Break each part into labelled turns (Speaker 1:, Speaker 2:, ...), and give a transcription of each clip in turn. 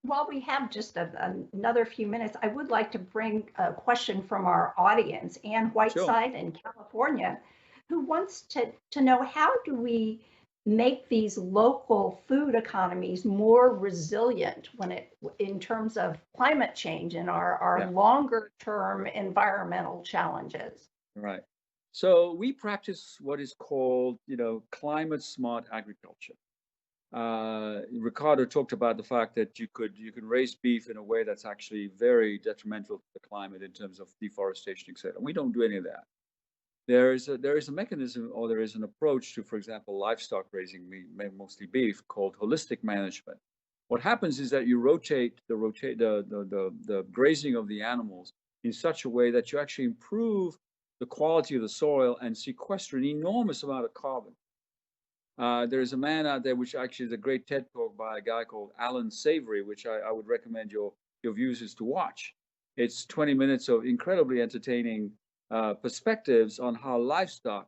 Speaker 1: While we have just another few minutes, I would like to bring a question from our audience, Ann
Speaker 2: Sure.
Speaker 1: Whiteside in California, who wants to know how do we make these local food economies more resilient in terms of climate change and our
Speaker 2: Yeah.
Speaker 1: longer term environmental challenges.
Speaker 2: Right. So we practice what is called, climate smart agriculture. Ricardo talked about the fact that you can raise beef in a way that's actually very detrimental to the climate in terms of deforestation, etc. We don't do any of that. There is a mechanism, or there is an approach to, for example, livestock raising, mostly beef, called holistic management. What happens is that you rotate the grazing of the animals in such a way that you actually improve the quality of the soil and sequester an enormous amount of carbon. There's a man out there, which actually is a great TED talk by a guy called Alan Savory, which I would recommend your viewers to watch. It's 20 minutes of incredibly entertaining perspectives on how livestock,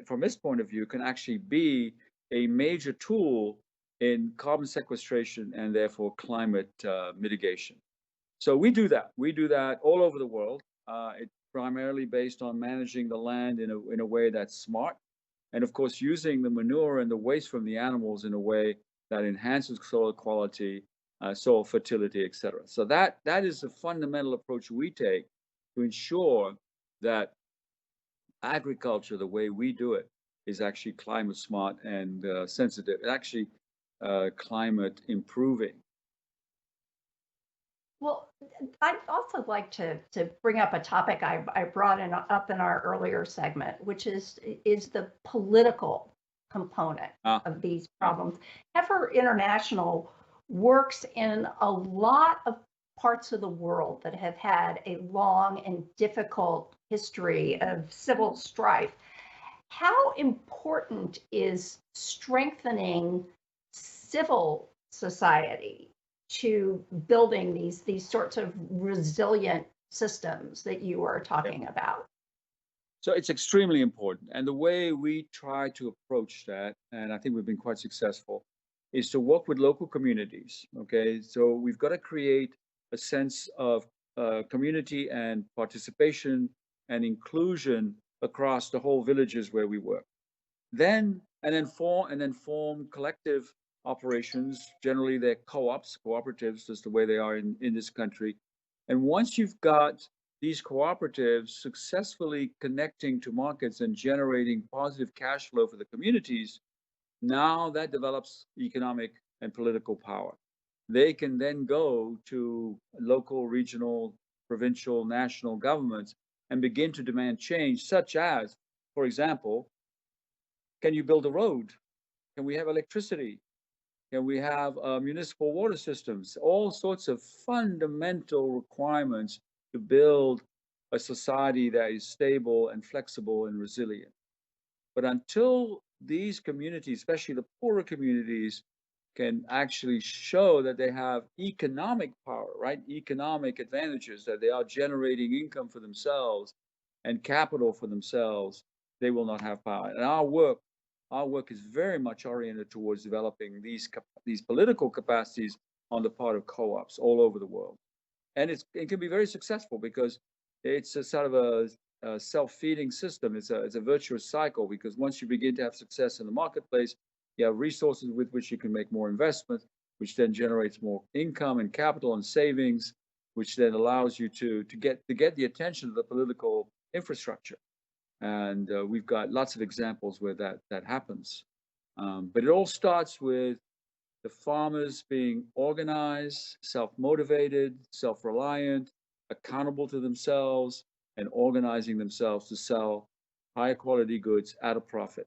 Speaker 2: from his point of view, can actually be a major tool in carbon sequestration and therefore climate mitigation. So we do that. We do that all over the world. It's primarily based on managing the land in a way that's smart, and of course using the manure and the waste from the animals in a way that enhances soil quality, soil fertility, etc. So that is the fundamental approach we take to ensure that agriculture, the way we do it, is actually climate smart and sensitive, and actually climate improving.
Speaker 1: Well, I'd also like to bring up a topic I brought up in our earlier segment, which is the political component
Speaker 2: Ah,
Speaker 1: of these
Speaker 2: yeah,
Speaker 1: problems. Heifer International works in a lot of parts of the world that have had a long and difficult history of civil strife. How important is strengthening civil society to building these sorts of resilient systems that you are
Speaker 2: yeah.
Speaker 1: talking about?
Speaker 2: So it's extremely important. And the way we try to approach that, and I think we've been quite successful, is to work with local communities. Okay. So we've got to create a sense of community and participation and inclusion across the whole villages where we work. And then form collective operations. Generally, they're co-ops, cooperatives, just the way they are in this country. And once you've got these cooperatives successfully connecting to markets and generating positive cash flow for the communities, now that develops economic and political power. They can then go to local, regional, provincial, national governments and begin to demand change, such as, for example, can you build a road? Can we have electricity? Can we have municipal water systems? All sorts of fundamental requirements to build a society that is stable and flexible and resilient. But until these communities, especially the poorer communities, can actually show that they have economic power, right? Economic advantages, that they are generating income for themselves and capital for themselves, they will not have power. And our work is very much oriented towards developing these political capacities on the part of co-ops all over the world. And it can be very successful because it's a sort of a self-feeding system. It's a virtuous cycle, because once you begin to have success in the marketplace, you have resources with which you can make more investment, which then generates more income and capital and savings, which then allows you to get the attention of the political infrastructure. And we've got lots of examples where that happens. But it all starts with the farmers being organized, self-motivated, self-reliant, accountable to themselves, and organizing themselves to sell higher quality goods at a profit.